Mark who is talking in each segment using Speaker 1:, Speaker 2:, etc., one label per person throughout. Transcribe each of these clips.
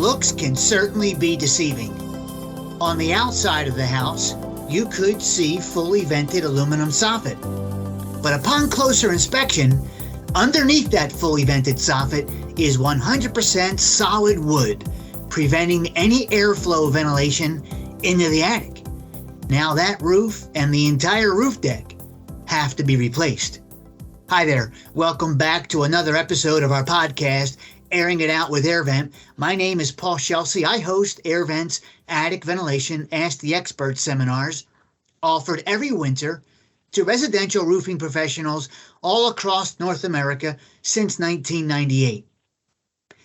Speaker 1: Looks can certainly be deceiving. On the outside of the house, you could see fully vented aluminum soffit. But upon closer inspection, underneath that fully vented soffit is 100% solid wood, preventing any airflow ventilation into the attic. Now that roof and the entire roof deck have to be replaced. Hi there, welcome back to another episode of our podcast, Airing It Out with AirVent. My name is Pscelsi. I host AirVent's Attic Ventilation Ask the Expert seminars, offered every winter to residential roofing professionals all across North America since 1998.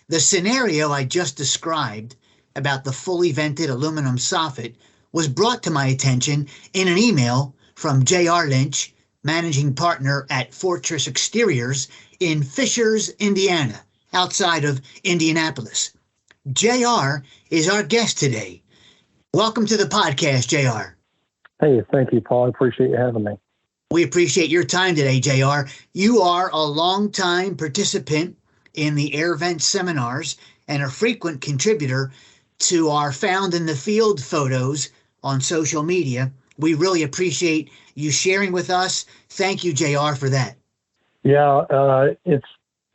Speaker 1: The scenario I just described about the fully vented aluminum soffit was brought to my attention in an email from J.R. Lynch, managing partner at Fortress Exteriors in Fishers, Indiana, outside of Indianapolis. JR is our guest today. Welcome to the podcast, JR.
Speaker 2: Hey, thank you, Paul. I appreciate you having me.
Speaker 1: We appreciate your time today, JR. You are a longtime participant in the AirVent seminars and a frequent contributor to our Found in the Field photos on social media. We really appreciate you sharing with us. Thank you, JR, for that.
Speaker 2: Yeah, it's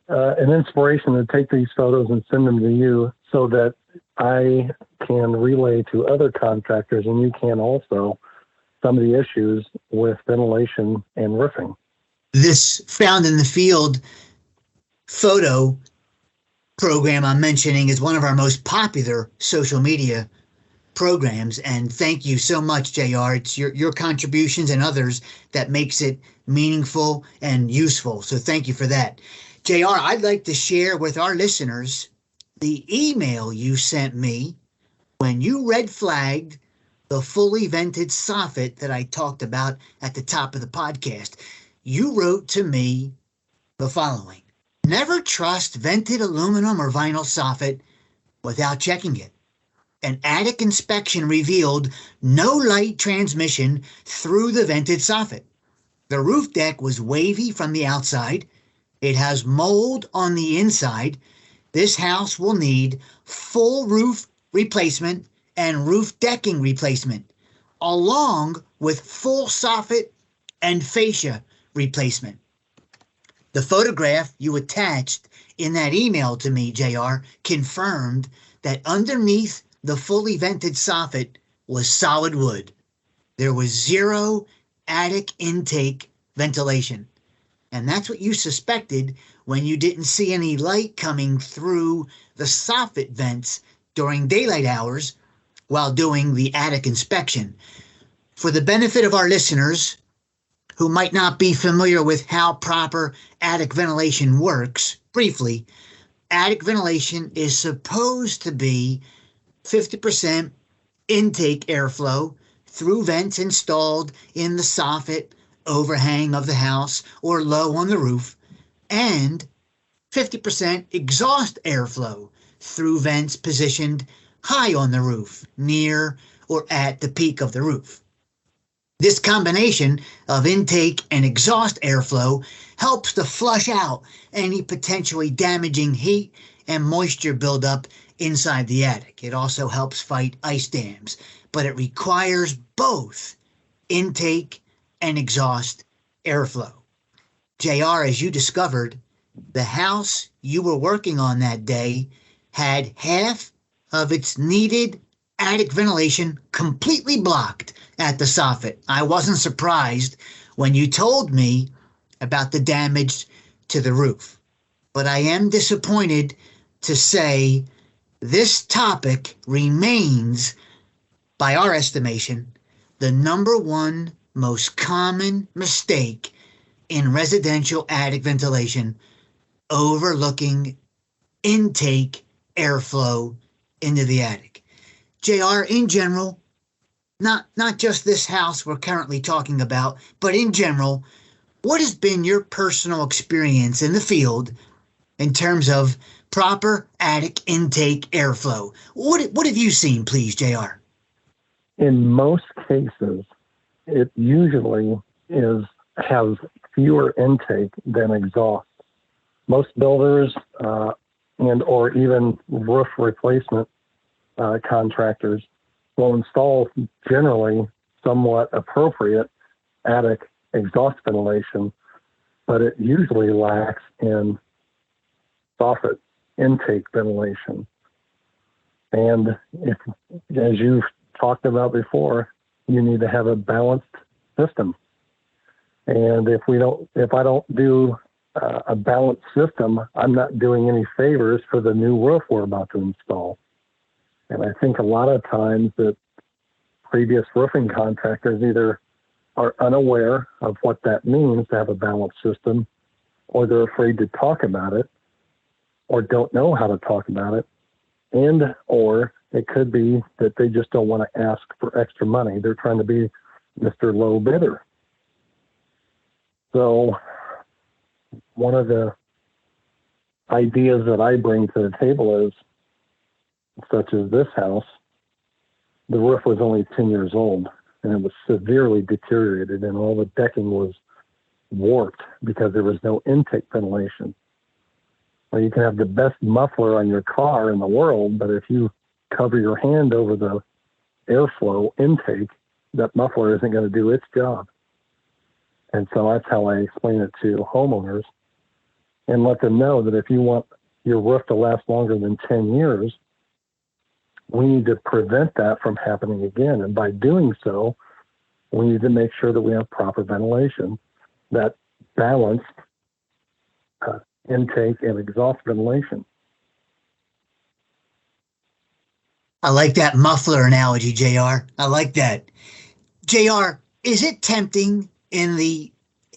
Speaker 2: an inspiration to take these photos and send them to you so that I can relay to other contractors, and you can also, some of the issues with ventilation and roofing.
Speaker 1: This Found in the Field photo program I'm mentioning is one of our most popular social media programs, and thank you so much, JR. It's your contributions and others that makes it meaningful and useful, so thank you for that. JR, I'd like to share with our listeners the email you sent me when you red flagged the fully vented soffit that I talked about at the top of the podcast. You wrote to me the following: never trust vented aluminum or vinyl soffit without checking it. An attic inspection revealed no light transmission through the vented soffit. The roof deck was wavy from the outside. It has mold on the inside. This house will need full roof replacement and roof decking replacement, along with full soffit and fascia replacement. The photograph you attached in that email to me, JR, confirmed that underneath the fully vented soffit was solid wood. There was zero attic intake ventilation. And that's what you suspected when you didn't see any light coming through the soffit vents during daylight hours while doing the attic inspection. For the benefit of our listeners who might not be familiar with how proper attic ventilation works, briefly, attic ventilation is supposed to be 50% intake airflow through vents installed in the soffit overhang of the house or low on the roof, and 50% exhaust airflow through vents positioned high on the roof, near or at the peak of the roof. This combination of intake and exhaust airflow helps to flush out any potentially damaging heat and moisture buildup inside the attic. It also helps fight ice dams, but it requires both intake and exhaust airflow. JR, as you discovered, the house you were working on that day had half of its needed attic ventilation completely blocked at the soffit. I wasn't surprised when you told me about the damage to the roof, but I am disappointed to say this topic remains, by our estimation, the number one most common mistake in residential attic ventilation: overlooking intake airflow into the attic. JR, in general, not just this house we're currently talking about, but in general, what has been your personal experience in the field in terms of proper attic intake airflow? What have you seen, please, JR?
Speaker 2: In most cases, it usually has fewer intake than exhaust. Most builders and or even roof replacement contractors will install generally somewhat appropriate attic exhaust ventilation, but it usually lacks in soffit intake ventilation. And if, as you've talked about before, you need to have a balanced system. And if I don't do a balanced system, I'm not doing any favors for the new roof we're about to install. And I think a lot of times that previous roofing contractors either are unaware of what that means to have a balanced system, or they're afraid to talk about it, or don't know how to talk about it, and or it could be that they just don't want to ask for extra money. They're trying to be Mr. Low Bidder. So one of the ideas that I bring to the table is, such as this house, the roof was only 10 years old and it was severely deteriorated, and all the decking was warped because there was no intake ventilation. Well, you can have the best muffler on your car in the world, but if you cover your hand over the airflow intake, that muffler isn't going to do its job. And so that's how I explain it to homeowners and let them know that if you want your roof to last longer than 10 years, we need to prevent that from happening again. And by doing so, we need to make sure that we have proper ventilation, that balanced intake and exhaust ventilation.
Speaker 1: I like that muffler analogy, JR. I like that. JR, is it tempting in the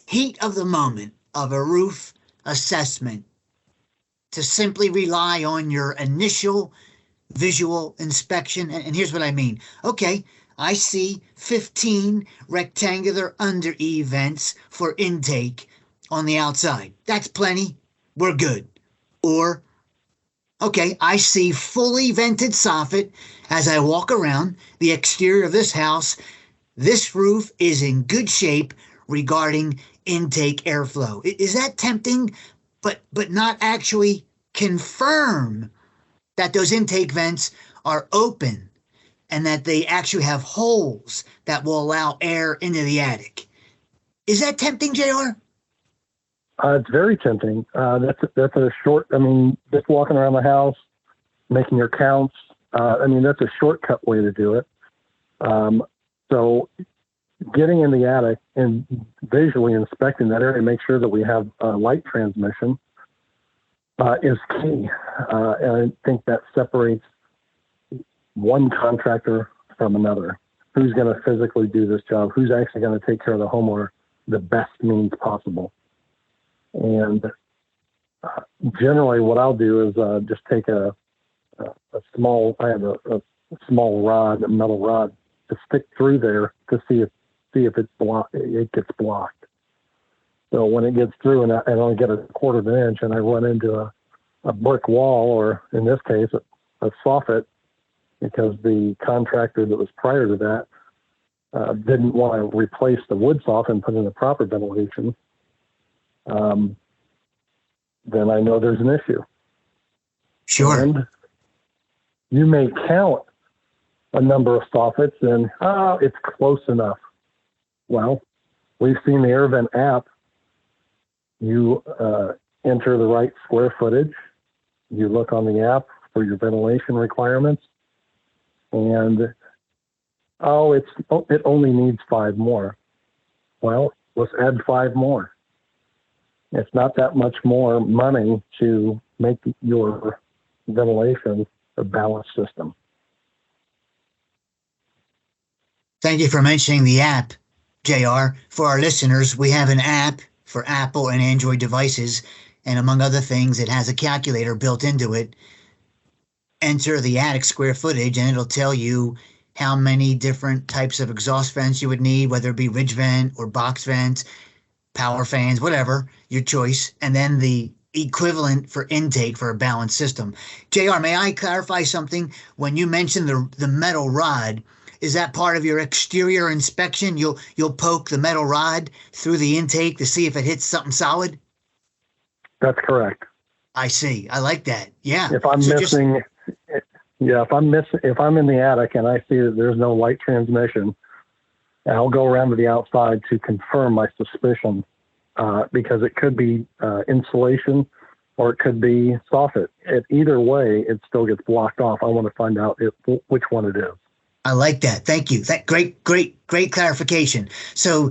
Speaker 1: heat of the moment of a roof assessment to simply rely on your initial visual inspection? And here's what I mean. Okay, I see 15 rectangular under eave vents for intake on the outside. That's plenty. We're good. Or, okay, I see fully vented soffit as I walk around the exterior of this house. This roof is in good shape regarding intake airflow. Is that tempting, but not actually confirm that those intake vents are open and that they actually have holes that will allow air into the attic? Is that tempting, JR?
Speaker 2: It's very tempting. That's a short, just walking around the house, making your counts. That's a shortcut way to do it. So getting in the attic and visually inspecting that area, make sure that we have light transmission is key. And I think that separates one contractor from another. Who's going to physically do this job? Who's actually going to take care of the homeowner the best means possible? And generally what I'll do is just take I have a small rod, a metal rod, to stick through there to see if it gets blocked. So when it gets through and I only get a quarter of an inch and I run into a brick wall, or in this case, a soffit, because the contractor that was prior to that didn't want to replace the wood soffit and put in the proper ventilation, then I know there's an issue.
Speaker 1: Sure.
Speaker 2: And you may count a number of soffits and, it's close enough. Well, we've seen the AirVent app. You enter the right square footage. You look on the app for your ventilation requirements, and it only needs 5 more. Well, let's add 5 more. It's not that much more money to make your ventilation a balanced system.
Speaker 1: Thank you for mentioning the app, JR. For our listeners, we have an app for Apple and Android devices, and among other things, it has a calculator built into it. Enter the attic square footage, and it'll tell you how many different types of exhaust vents you would need, whether it be ridge vent or box vents, power fans, whatever, your choice, and then the equivalent for intake for a balanced system. JR, may I clarify something? When you mentioned the metal rod, is that part of your exterior inspection? You'll poke the metal rod through the intake to see if it hits something solid?
Speaker 2: That's correct.
Speaker 1: I see. I like that. Yeah.
Speaker 2: If I'm
Speaker 1: So just
Speaker 2: missing, yeah, if I'm in the attic and I see that there's no light transmission, I'll go around to the outside to confirm my suspicion, because it could be insulation or it could be soffit. Either way, it still gets blocked off. I want to find out which one it is.
Speaker 1: I like that. Thank you. Great clarification. So,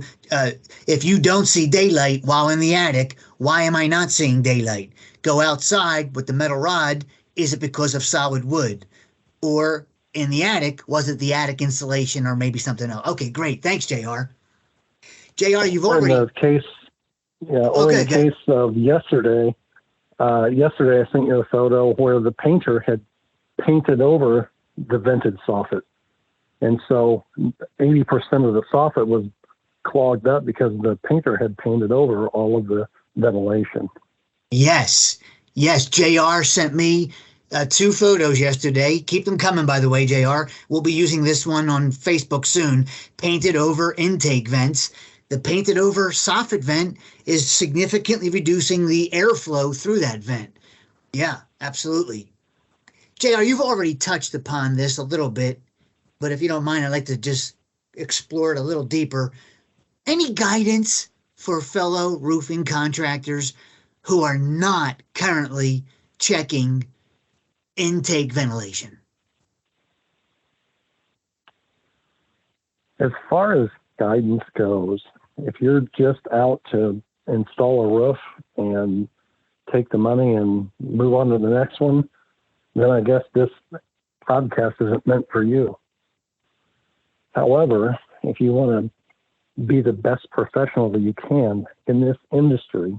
Speaker 1: if you don't see daylight while in the attic, why am I not seeing daylight? Go outside with the metal rod. Is it because of solid wood? Or in the attic, was it the attic insulation or maybe something else? Okay, great. Thanks, JR. JR, you've
Speaker 2: Or in
Speaker 1: already.
Speaker 2: the case, yeah, or in
Speaker 1: Okay,
Speaker 2: the
Speaker 1: good.
Speaker 2: case of yesterday, yesterday I sent you a photo where the painter had painted over the vented soffit. And so 80% of the soffit was clogged up because the painter had painted over all of the ventilation.
Speaker 1: Yes. Yes. JR sent me two photos yesterday. Keep them coming, by the way, JR. We'll be using this one on Facebook soon. Painted over intake vents. The painted over soffit vent is significantly reducing the airflow through that vent. Yeah, absolutely. JR, you've already touched upon this a little bit, but if you don't mind, I'd like to just explore it a little deeper. Any guidance for fellow roofing contractors who are not currently checking intake ventilation?
Speaker 2: As far as guidance goes, if you're just out to install a roof and take the money and move on to the next one, then I guess this podcast isn't meant for you. However, if you want to be the best professional that you can in this industry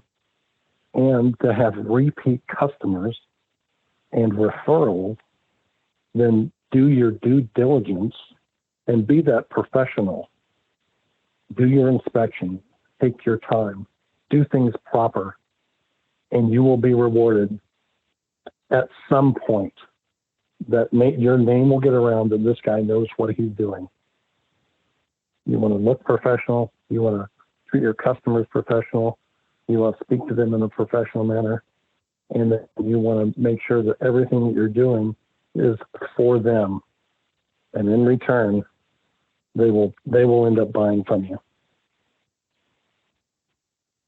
Speaker 2: and to have repeat customers and referrals, then do your due diligence and be that professional. Do your inspection, take your time, do things proper, and you will be rewarded at some point. Your name will get around that this guy knows what he's doing. You want to look professional. You want to treat your customers professional. You want to speak to them in a professional manner. And that you want to make sure that everything that you're doing is for them. And in return, they will end up buying from you.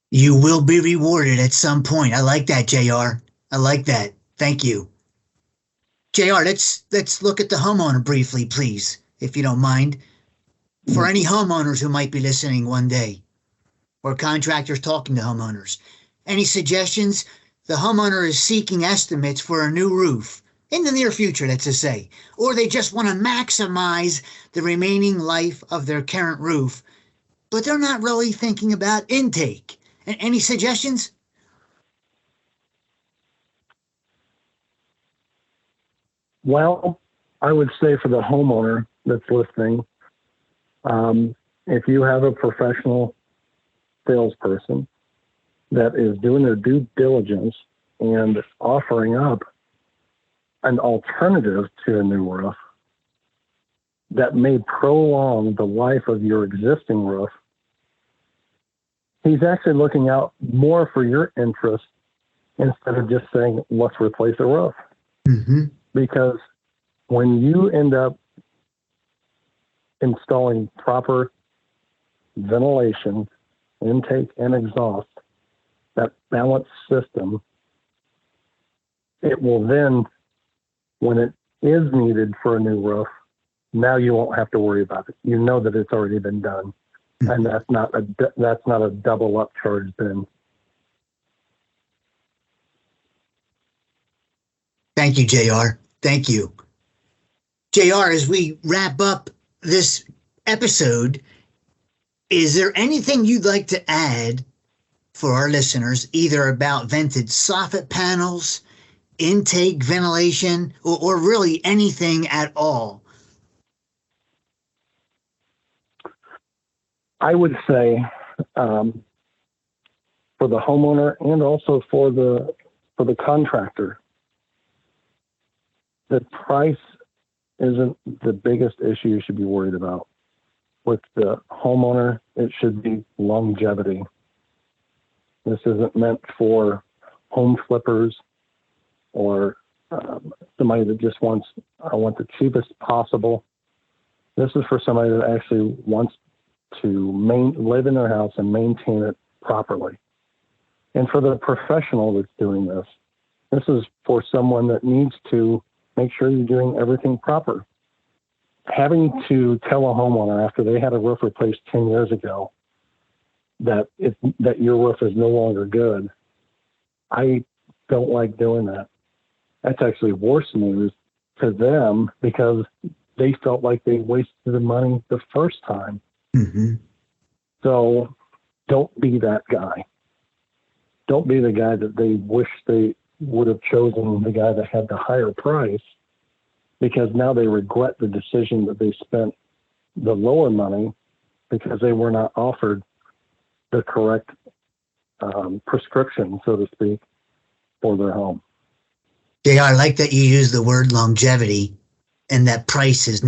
Speaker 1: You will be rewarded at some point. I like that, JR. I like that. Thank you. JR, let's look at the homeowner briefly, please, if you don't mind. For any homeowners who might be listening one day, or contractors talking to homeowners, any suggestions? The homeowner is seeking estimates for a new roof in the near future, let's just say, or they just want to maximize the remaining life of their current roof, but they're not really thinking about intake. Any suggestions?
Speaker 2: Well, I would say for the homeowner that's listening, if you have a professional salesperson that is doing their due diligence and offering up an alternative to a new roof that may prolong the life of your existing roof, he's actually looking out more for your interest instead of just saying, let's replace the roof.
Speaker 1: Mm-hmm.
Speaker 2: Because when you end up installing proper ventilation, intake, and exhaust, that balanced system, it will then, when it is needed for a new roof, now you won't have to worry about it. You know that it's already been done, and that's not a double up charge then.
Speaker 1: Thank you, JR. Thank you. JR, as we wrap up this episode, is there anything you'd like to add for our listeners, either about vented soffit panels, intake ventilation, or really anything at all?
Speaker 2: I would say for the homeowner and also for the contractor, the price isn't the biggest issue you should be worried about. With the homeowner, it should be longevity. This isn't meant for home flippers or somebody that just wants, I want the cheapest possible. This is for somebody that actually wants to live in their house and maintain it properly. And for the professional that's doing this, this is for someone that needs to make sure you're doing everything proper. Having to tell a homeowner after they had a roof replaced 10 years ago that your roof is no longer good, I don't like doing that. That's actually worse news to them because they felt like they wasted the money the first time.
Speaker 1: Mm-hmm.
Speaker 2: So don't be that guy. Don't be the guy that they wish they would have chosen, the guy that had the higher price, because now they regret the decision that they spent the lower money because they were not offered the correct prescription, so to speak, for their home.
Speaker 1: JR, I like that you use the word longevity, and that price should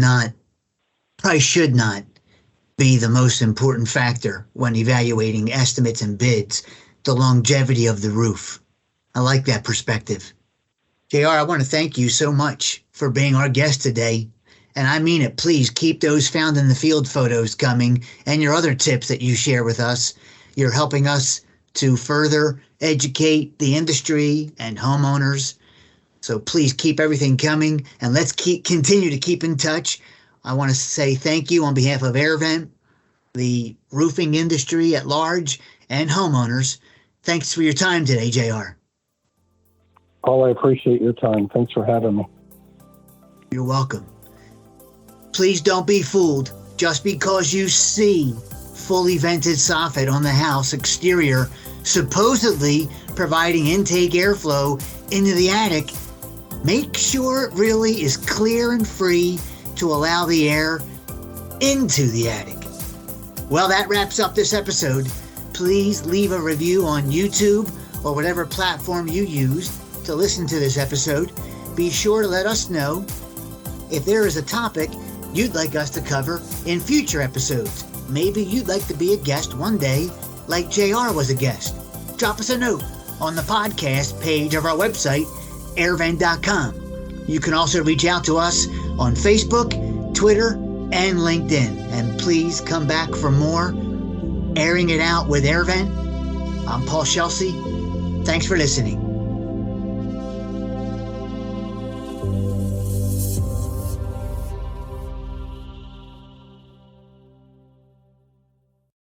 Speaker 1: not be the most important factor when evaluating estimates and bids, the longevity of the roof. I like that perspective. JR, I want to thank you so much for being our guest today. And I mean it, please keep those found in the field photos coming and your other tips that you share with us. You're helping us to further educate the industry and homeowners. So please keep everything coming, and let's continue to keep in touch. I want to say thank you on behalf of AirVent, the roofing industry at large, and homeowners. Thanks for your time today, JR.
Speaker 2: Paul, I appreciate your time. Thanks for having me.
Speaker 1: You're welcome. Please don't be fooled. Just because you see fully vented soffit on the house exterior, supposedly providing intake airflow into the attic, make sure it really is clear and free to allow the air into the attic. Well, that wraps up this episode. Please leave a review on YouTube or whatever platform you used to listen to this episode. Be sure to let us know if there is a topic you'd like us to cover in future episodes. Maybe you'd like to be a guest one day, like JR was a guest. Drop us a note on the podcast page of our website, airvent.com. You can also reach out to us on Facebook, Twitter, and LinkedIn. And please come back for more Airing It Out with AirVent. I'm Paul Pscelsi. Thanks for listening.